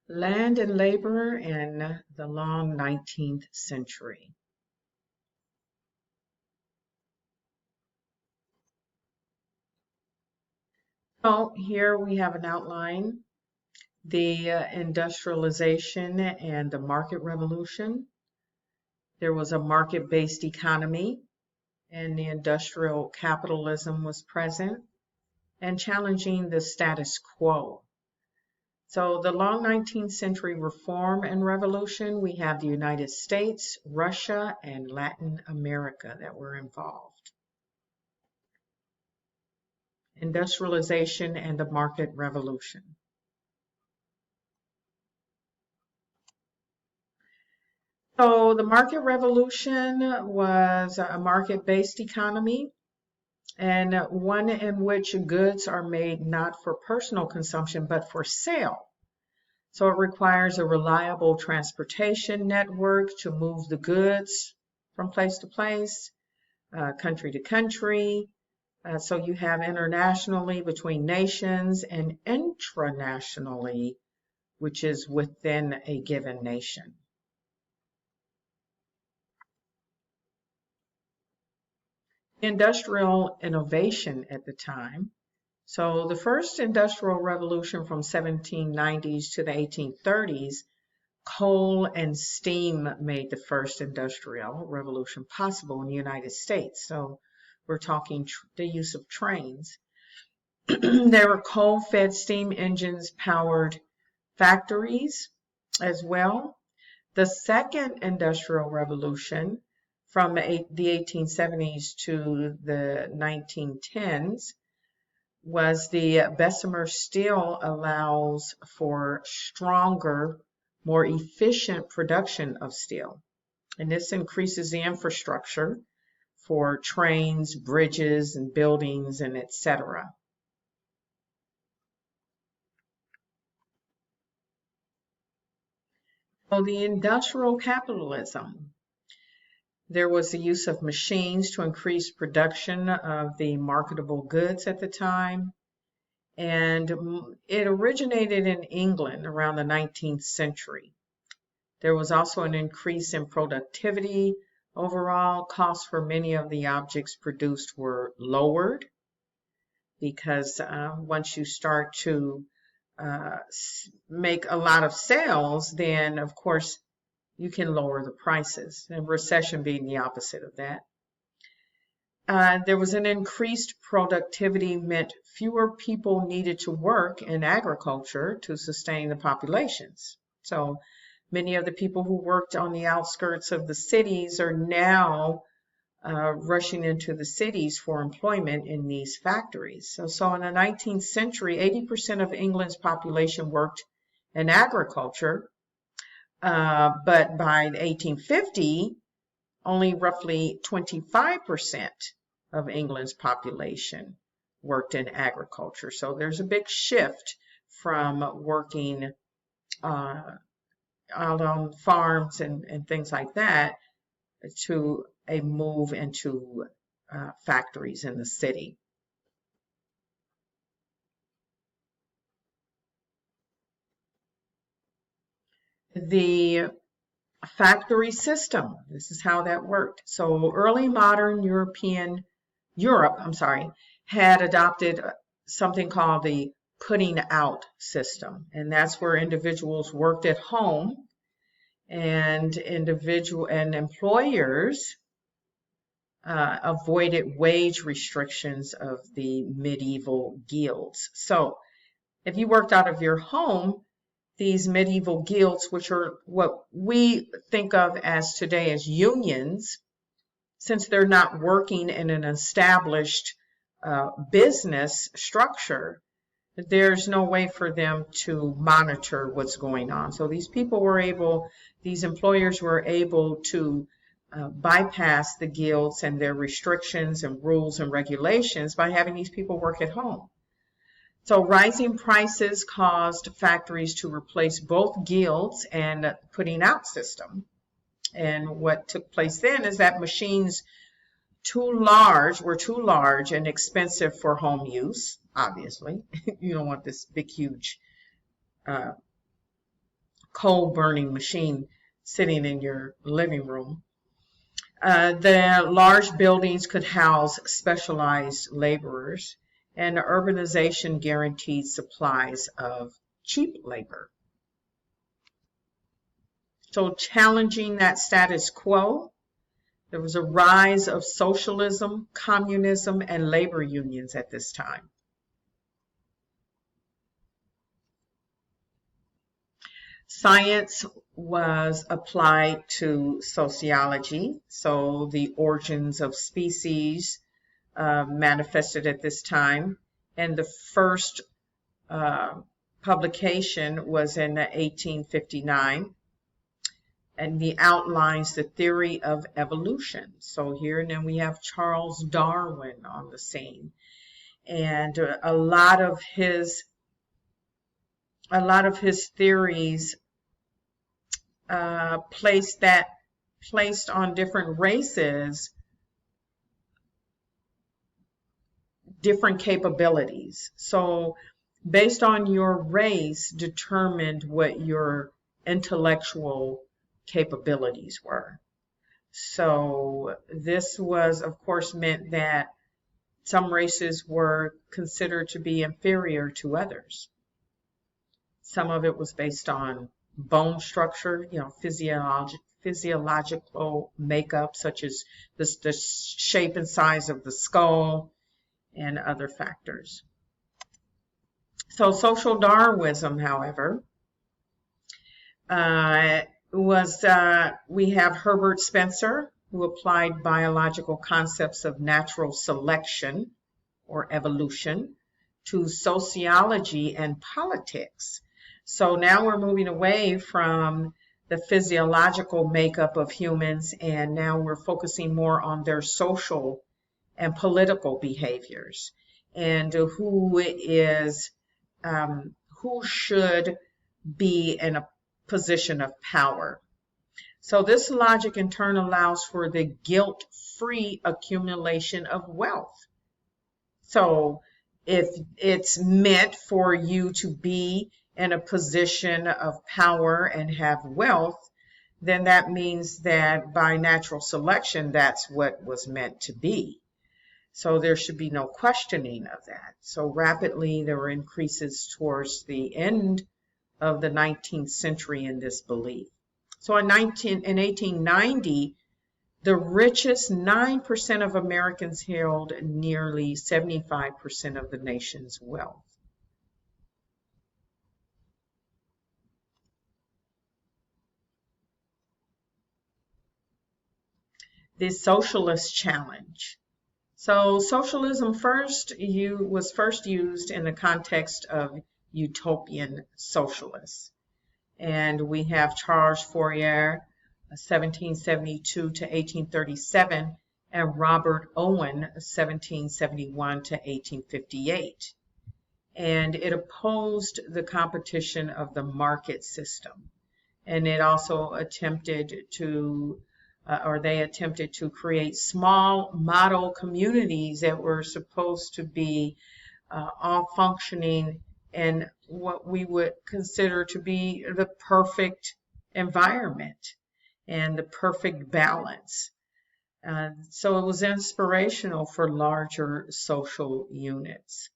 Land and labor in the long 19th century. So here we have an outline, the industrialization and the market revolution. There was a market-based economy and the industrial capitalism was present and challenging the status quo. So the long 19th century reform and revolution, we have the United States, Russia, and Latin America that were involved. Industrialization and the market revolution. So the market revolution was a market-based economy and one in which goods are made not for personal consumption but for sale. So it requires a reliable transportation network to move the goods from place to place, country to country. So you have internationally between nations and intranationally, which is within a given nation. Industrial innovation at the time. So the first industrial revolution from 1790s to the 1830s, coal and steam made the first industrial revolution possible in the United States. So we're talking the use of trains. There were coal-fed steam engines powered factories as well. The second industrial revolution from the 1870s to the 1910s was the Bessemer steel allows for stronger, more efficient production of steel. And this increases the infrastructure for trains, bridges, and buildings, and etc. So the industrial capitalism. There was the use of machines to increase production of the marketable goods at the time. And it originated in England around the 19th century. There was also an increase in productivity. Overall, costs for many of the objects produced were lowered because once you start to make a lot of sales, then of course you can lower the prices, and recession being the opposite of that. There was an increased productivity meant fewer people needed to work in agriculture to sustain the populations. So many of the people who worked on the outskirts of the cities are now rushing into the cities for employment in these factories. So in the 19th century, 80% of England's population worked in agriculture. But by 1850, only roughly 25% of England's population worked in agriculture. So there's a big shift from working out on farms and things like that to a move into factories in the city. The factory system, this is how that worked. So early modern Europe, had adopted something called the putting out system. And that's where individuals worked at home and employers avoided wage restrictions of the medieval guilds. So if you worked out of your home, these medieval guilds, which are what we think of as today as unions, since they're not working in an established business structure, there's no way for them to monitor what's going on. So these employers were able to bypass the guilds and their restrictions and rules and regulations by having these people work at home. So rising prices caused factories to replace both guilds and putting out system. And what took place then is that machines were too large and expensive for home use, obviously. You don't want this big, huge coal burning machine sitting in your living room. The large buildings could house specialized laborers, and urbanization guaranteed supplies of cheap labor. So challenging that status quo, there was a rise of socialism, communism, and labor unions at this time. Science was applied to sociology, so the origins of species manifested at this time, and the first publication was in 1859, and he outlines the theory of evolution. So here and then we have Charles Darwin on the scene, and a lot of his theories placed on different races different capabilities. So based on your race determined what your intellectual capabilities were. So this was, of course, meant that some races were considered to be inferior to others. Some of it was based on bone structure, physiological makeup, such as the shape and size of the skull and other factors. So social Darwinism, however, we have Herbert Spencer, who applied biological concepts of natural selection or evolution to sociology and politics. So now we're moving away from the physiological makeup of humans, and now we're focusing more on their social and political behaviors, and who should be in a position of power. So this logic in turn allows for the guilt-free accumulation of wealth. So if it's meant for you to be in a position of power and have wealth, then that means that by natural selection, that's what was meant to be. So there should be no questioning of that. So rapidly there were increases towards the end of the 19th century in this belief. So in 1890, the richest 9% of Americans held nearly 75% of the nation's wealth. The socialist challenge. So socialism was first used in the context of utopian socialists. And we have Charles Fourier, 1772 to 1837, and Robert Owen, 1771 to 1858. And it opposed the competition of the market system. And it also attempted to create small model communities that were supposed to be all functioning in what we would consider to be the perfect environment and the perfect balance. So it was inspirational for larger social units.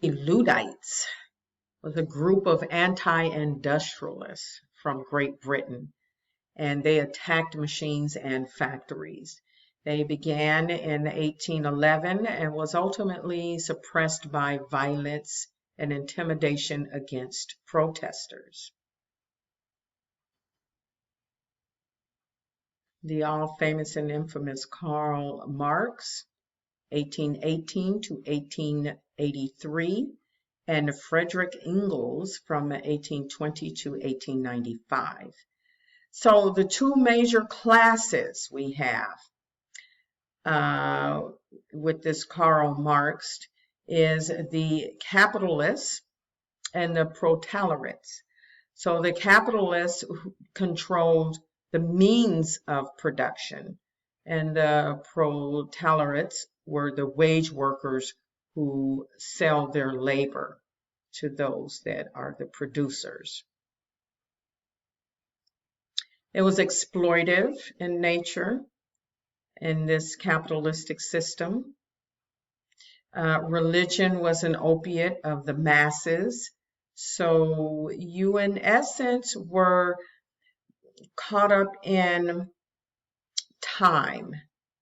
The Luddites was a group of anti-industrialists from Great Britain, and they attacked machines and factories. They began in 1811 and was ultimately suppressed by violence and intimidation against protesters. The all famous and infamous Karl Marx, 1818 to 1883, and Frederick Engels from 1820 to 1895. So the two major classes we have with this Karl Marx is the capitalists and the proletariats. So the capitalists controlled the means of production, and the proletariats were the wage workers who sell their labor to those that are the producers. It was exploitive in nature in this capitalistic system. Religion was an opiate of the masses. So you, in essence, were caught up in time.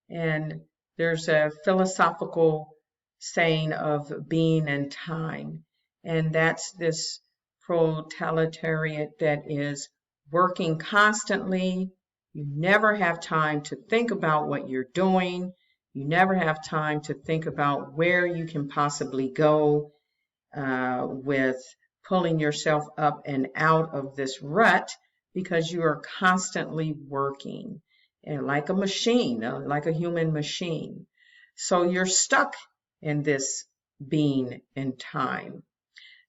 And there's a philosophical saying of being in time. And that's this proletariat that is working constantly. You never have time to think about what you're doing. You never have time to think about where you can possibly go with pulling yourself up and out of this rut, because you are constantly working and like a machine, like a human machine. So you're stuck in this being in time.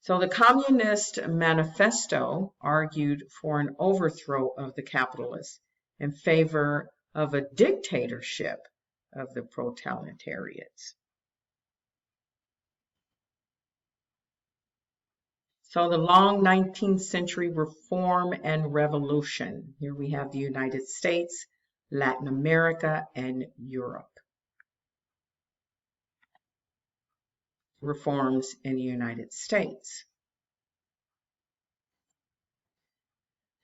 So the Communist Manifesto argued for an overthrow of the capitalists in favor of a dictatorship of the proletariats. So the long 19th century reform and revolution. Here we have the United States, Latin America, and Europe. Reforms in the United States.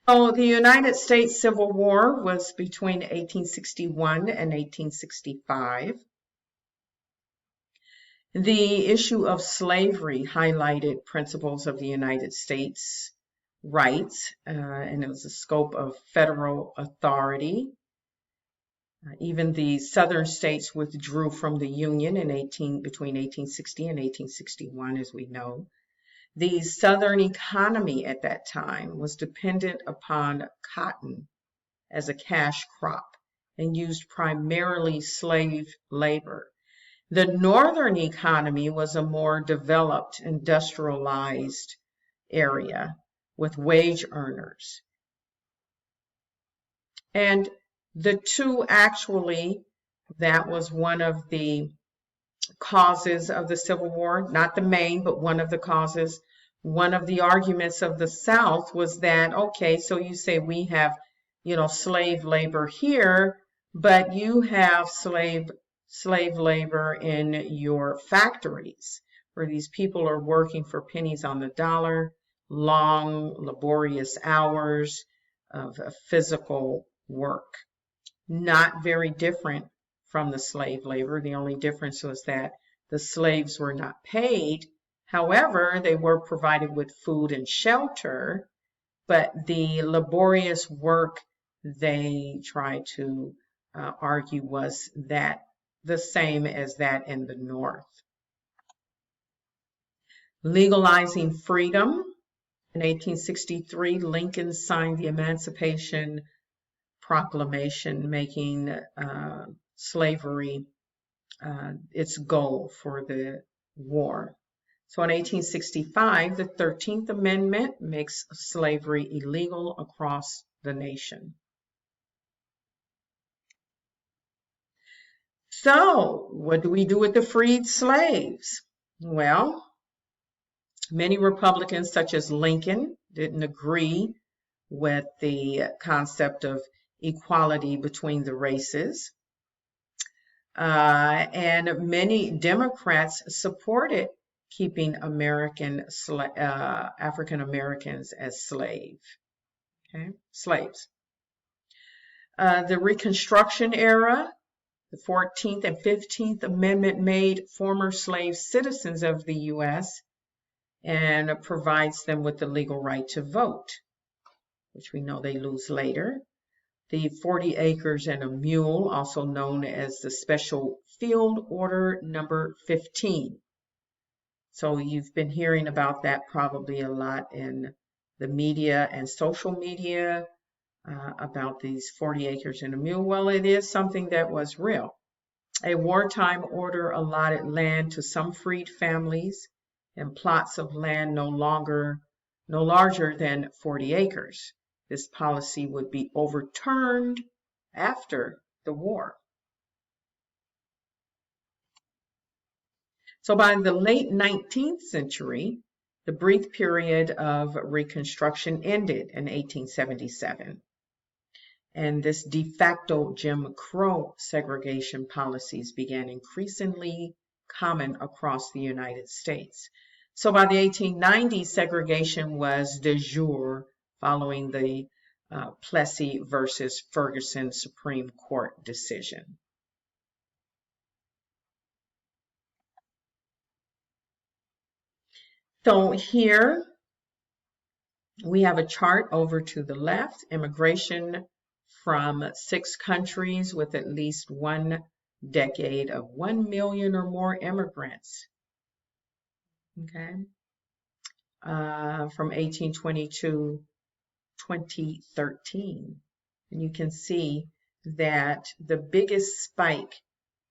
So the United States Civil War was between 1861 and 1865. The issue of slavery highlighted principles of the United States rights, and it was the scope of federal authority. Even the southern states withdrew from the Union between 1860 and 1861, as we know. The southern economy at that time was dependent upon cotton as a cash crop and used primarily slave labor. The northern economy was a more developed, industrialized area with wage earners. And the two actually, that was one of the causes of the Civil War, not the main, but one of the causes. One of the arguments of the South was that, okay, so you say we have, slave labor here, but you have slave labor in your factories, where these people are working for pennies on the dollar, long, laborious hours of physical work. Not very different from the slave labor. The only difference was that the slaves were not paid. However, they were provided with food and shelter, but the laborious work they tried to argue was that the same as that in the North. Legalizing freedom. In 1863, Lincoln signed the Emancipation Proclamation, making slavery its goal for the war. So in 1865, the 13th Amendment makes slavery illegal across the nation. So what do we do with the freed slaves? Well, many Republicans, such as Lincoln, didn't agree with the concept of equality between the races. And many Democrats supported keeping African Americans as slaves. The Reconstruction era, the 14th and 15th Amendment made former slave citizens of the U.S. and provides them with the legal right to vote, which we know they lose later. The 40 acres and a mule, also known as the Special Field Order number 15. So you've been hearing about that probably a lot in the media and social media about these 40 acres and a mule. Well, it is something that was real. A wartime order allotted land to some freed families and plots of land no larger than 40 acres. This policy would be overturned after the war. So by the late 19th century, the brief period of Reconstruction ended in 1877. And this de facto Jim Crow segregation policies began increasingly common across the United States. So by the 1890s, segregation was de jure following the Plessy versus Ferguson Supreme Court decision. So here we have a chart over to the left, immigration from 6 countries with at least one decade of 1 million or more immigrants. Okay, from 1820 to 2013. And you can see that the biggest spike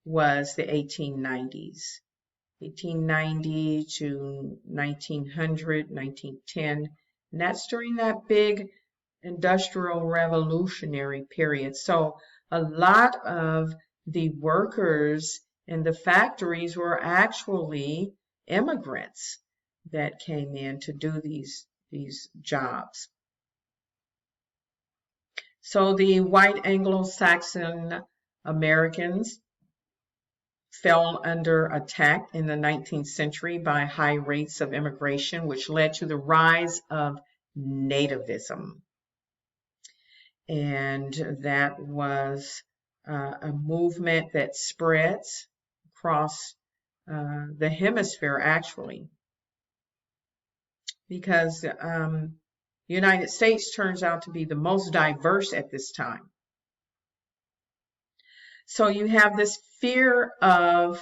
was the 1890s. 1890 to 1900, 1910, and that's during that big industrial revolutionary period. So a lot of the workers in the factories were actually immigrants that came in to do these jobs. So the white Anglo-Saxon Americans fell under attack in the 19th century by high rates of immigration, which led to the rise of nativism. And that was a movement that spreads across the hemisphere, actually, because the United States turns out to be the most diverse at this time. So you have this fear of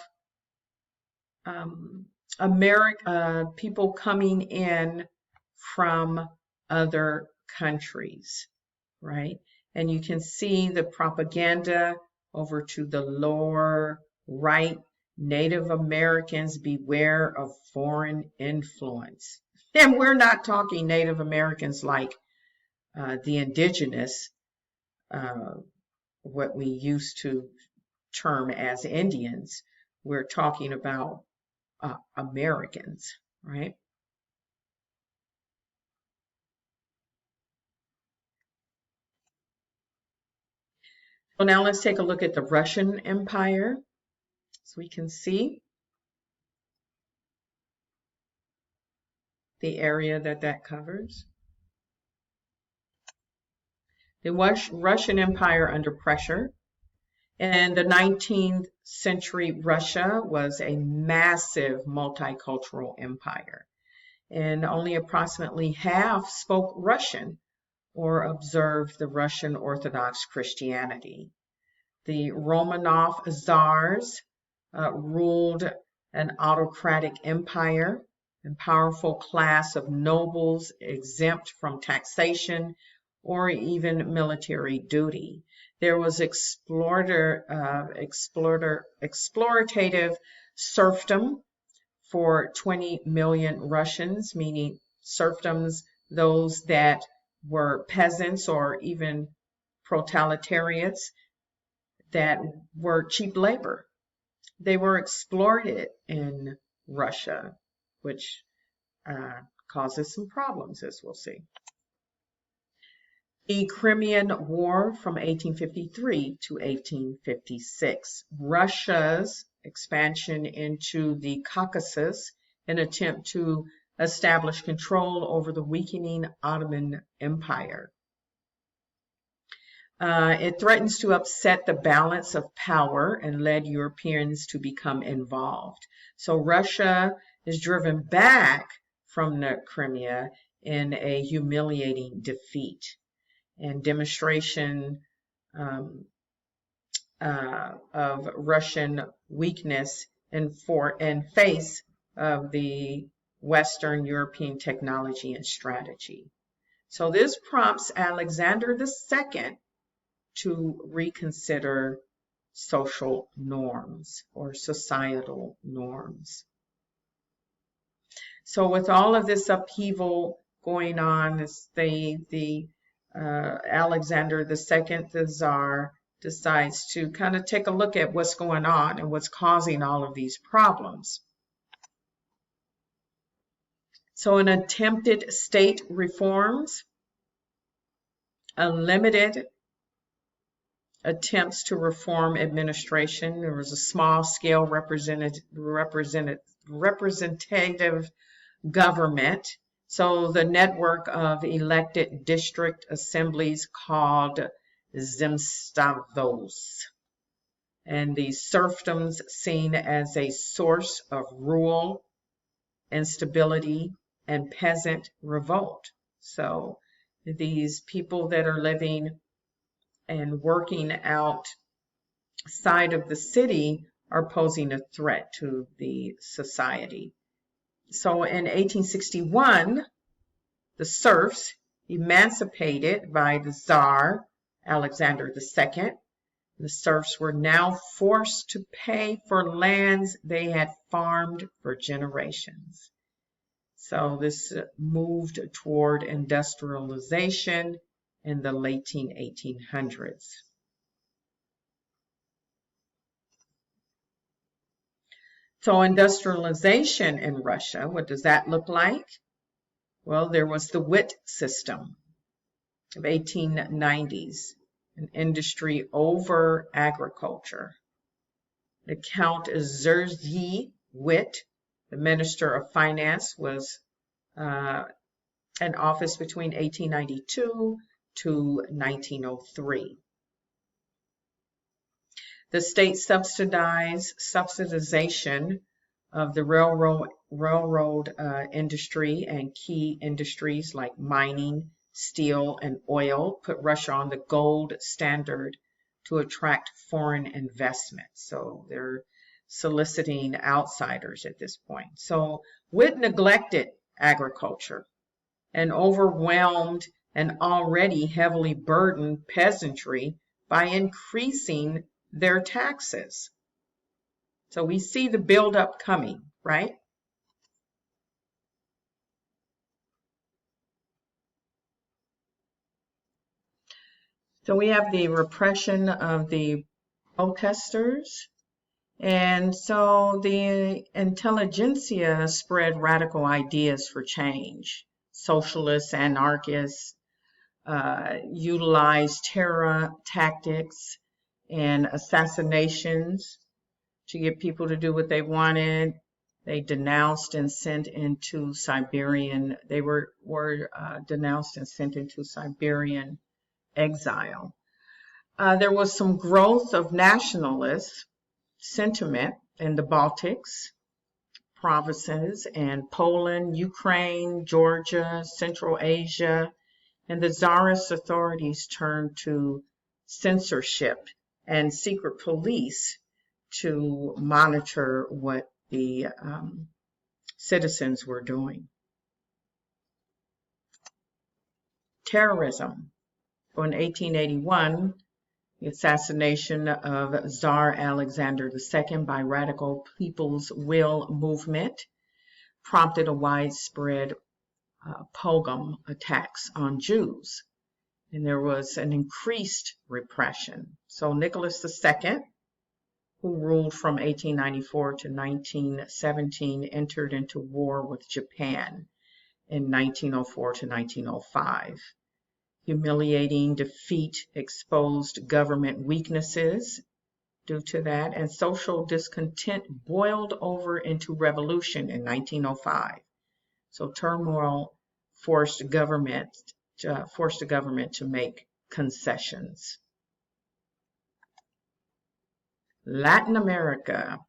people coming in from other countries, right? And you can see the propaganda over to the lower right. Native Americans, beware of foreign influence. And we're not talking Native Americans like the indigenous, what we used to term as Indians. We're talking about Americans, right? So now let's take a look at the Russian Empire. So we can see the area that covers. The Russian Empire under pressure. In the 19th century, Russia was a massive multicultural empire, and only approximately half spoke Russian or observed the Russian Orthodox Christianity. The Romanov Tsars ruled an autocratic empire and powerful class of nobles exempt from taxation or even military duty. There was exploitative serfdom for 20 million Russians, meaning serfdoms, those that were peasants or even proletariats that were cheap labor. They were exploited in Russia, which causes some problems, as we'll see. The Crimean War from 1853 to 1856. Russia's expansion into the Caucasus, an attempt to establish control over the weakening Ottoman Empire. It threatens to upset the balance of power and led Europeans to become involved. So Russia is driven back from the Crimea in a humiliating defeat and demonstration of Russian weakness in face of the Western European technology and strategy. So this prompts Alexander II to reconsider social norms or societal norms. So with all of this upheaval going on, Alexander II, the Tsar, decides to kind of take a look at what's going on and what's causing all of these problems. So in attempted state reforms, a limited attempts to reform administration. There was a small-scale representative government. So the network of elected district assemblies called zemstavos, and the serfdoms seen as a source of rural instability and peasant revolt. So these people that are living and working outside of the city are posing a threat to the society. So in 1861, the serfs, emancipated by the Tsar Alexander II, the serfs were now forced to pay for lands they had farmed for generations. So this moved toward industrialization in the late 1800s. So industrialization in Russia, what does that look like? Well, there was the WIT system of 1890s, an industry over agriculture. The Count Zerzy Witt, the Minister of Finance, was in office between 1892 to 1903. The state subsidization of the railroad industry and key industries like mining, steel, and oil put Russia on the gold standard to attract foreign investment. So they're soliciting outsiders at this point. So Witt neglected agriculture and overwhelmed an already heavily burdened peasantry by increasing their taxes. So we see the buildup coming, right? So we have the repression of the protesters. And so the intelligentsia spread radical ideas for change. Socialists, anarchists, utilized terror tactics and assassinations to get people to do what they wanted. They denounced and sent into Siberian, they were denounced and sent into Siberian exile. There was some growth of nationalist sentiment in the Baltics provinces and Poland, Ukraine, Georgia, Central Asia, and the Tsarist authorities turned to censorship and secret police to monitor what the citizens were doing. Terrorism. In 1881, the assassination of Tsar Alexander II by Radical People's Will movement prompted a widespread pogrom attacks on Jews, and there was an increased repression. So Nicholas II, who ruled from 1894 to 1917, entered into war with Japan in 1904 to 1905. Humiliating defeat exposed government weaknesses due to that, and social discontent boiled over into revolution in 1905. So turmoil forced the government to make concessions. Latin America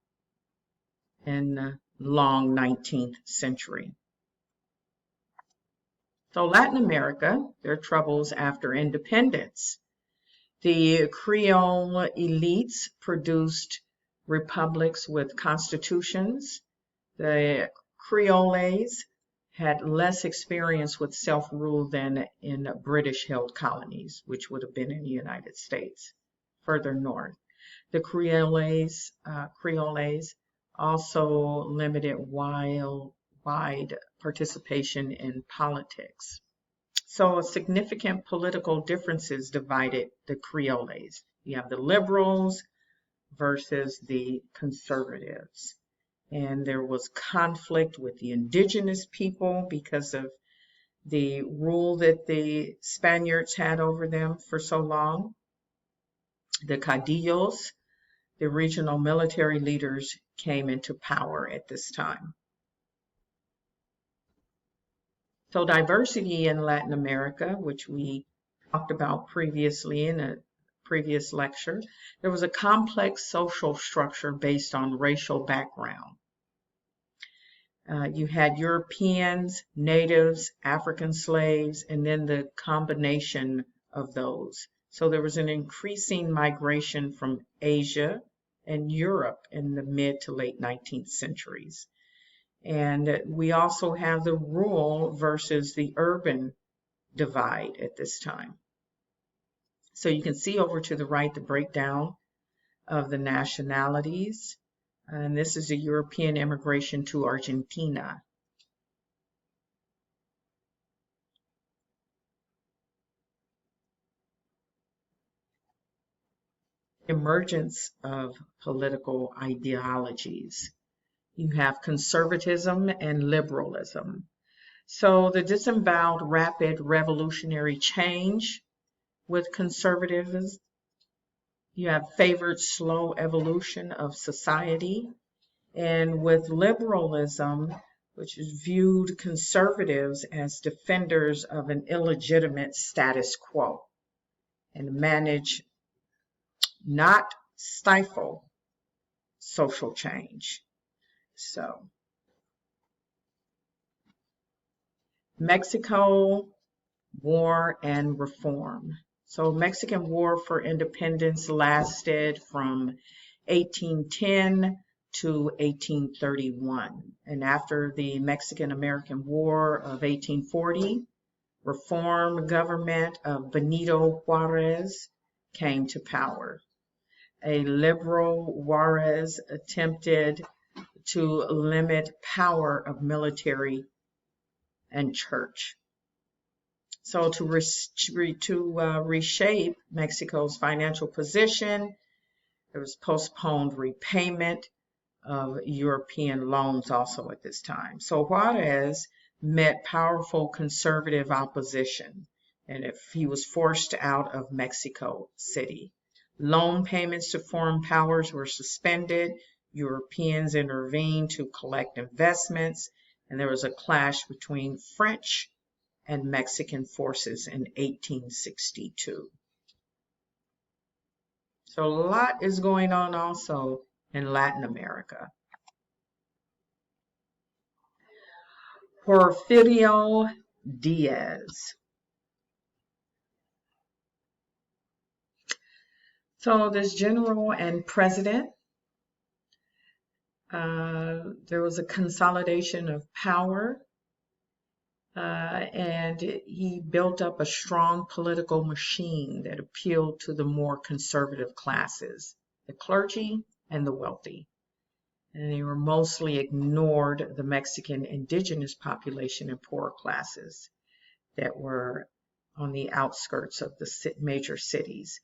in the long 19th century. So Latin America, their troubles after independence. The Creole elites produced republics with constitutions. The Creoles had less experience with self-rule than in British-held colonies, which would have been in the United States, further north. The Creoles also limited wide participation in politics. So significant political differences divided the Creoles. You have the liberals versus the conservatives. and there was conflict with the indigenous people because of the rule that the Spaniards had over them for so long. The caudillos, the regional military leaders, came into power at this time. So diversity in Latin America, which we talked about previously in a previous lecture, there was a complex social structure based on racial background. You had Europeans, natives, African slaves, and then the combination of those. So there was an increasing migration from Asia and Europe in the mid to late 19th centuries. And we also have the rural versus the urban divide at this time. So you can see over to the right the breakdown of the nationalities. And this is a European immigration to Argentina. Emergence of political ideologies. You have conservatism and liberalism. So the disavowed rapid revolutionary change with conservatism. You have favored slow evolution of society. And with liberalism, which is viewed conservatives as defenders of an illegitimate status quo and manage, not stifle, social change. So, Mexico, war and reform. So Mexican War for Independence lasted from 1810 to 1831. And after the Mexican-American War of 1840, reform government of Benito Juarez came to power. A liberal Juarez attempted to limit power of military and church. So to reshape Mexico's financial position, there was postponed repayment of European loans also at this time. So Juarez met powerful conservative opposition, and if he was forced out of Mexico City. Loan payments to foreign powers were suspended. Europeans intervened to collect investments, and there was a clash between French and Mexican forces in 1862. So a lot is going on also in Latin America. Porphyrio Diaz. So this general and president, there was a consolidation of power, and he built up a strong political machine that appealed to the more conservative classes, the clergy and the wealthy. And they were mostly ignored the Mexican indigenous population and poor classes that were on the outskirts of the major cities.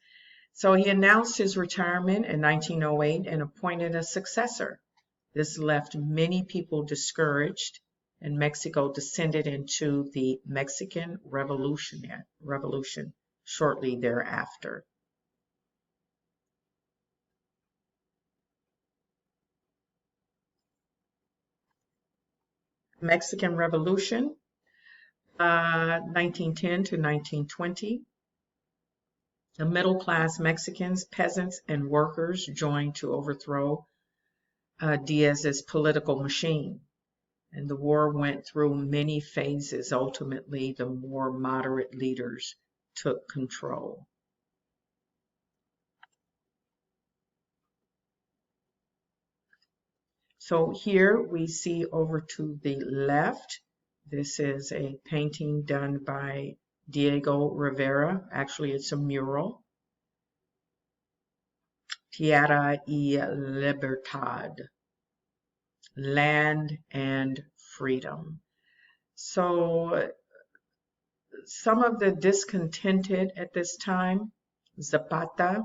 So he announced his retirement in 1908 and appointed a successor. This left many people discouraged, and Mexico descended into the Mexican Revolution shortly thereafter. Mexican Revolution, 1910 to 1920. The middle-class Mexicans, peasants, and workers joined to overthrow Diaz's political machine. And the war went through many phases. Ultimately, the more moderate leaders took control. So here we see over to the left, this is a painting done by Diego Rivera. Actually, it's a mural. Tierra y Libertad, land and freedom. So some of the discontented at this time, Zapata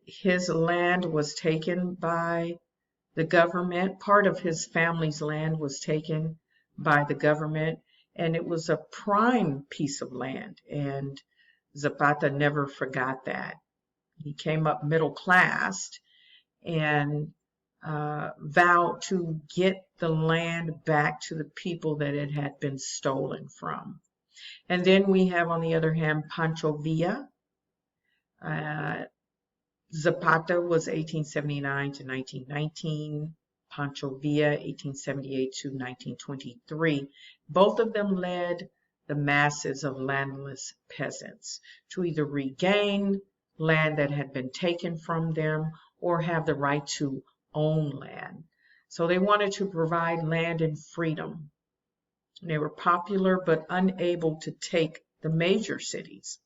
His land was taken by the government. Part of his family's land was taken by the government, and it was a prime piece of land. And Zapata never forgot that. He came up middle class and vowed to get the land back to the people that it had been stolen from. And then we have, on the other hand, Pancho Villa. Zapata was 1879 to 1919. Pancho Villa, 1878 to 1923. Both of them led the masses of landless peasants to either regain land that had been taken from them or have the right to own land. So they wanted to provide land and freedom. They were popular but unable to take the major cities.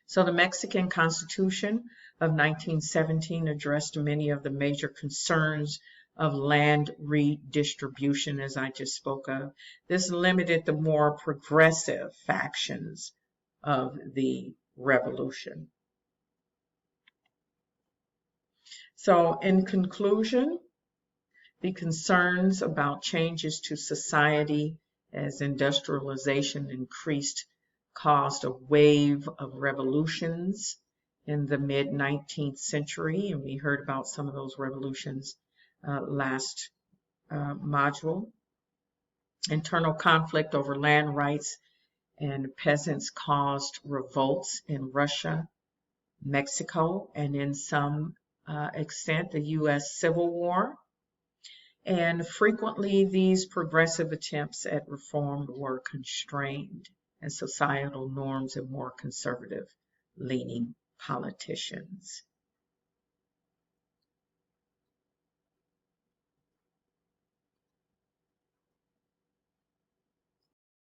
So the Mexican Constitution of 1917 addressed many of the major concerns of land redistribution, as I just spoke of. This limited the more progressive factions of the revolution. So in conclusion, the concerns about changes to society as industrialization increased caused a wave of revolutions in the mid-19th century, and we heard about some of those revolutions last module. Internal conflict over land rights and peasants caused revolts in Russia, Mexico, and in some extent the U.S. Civil War. And frequently these progressive attempts at reform were constrained and societal norms of more conservative leaning politicians.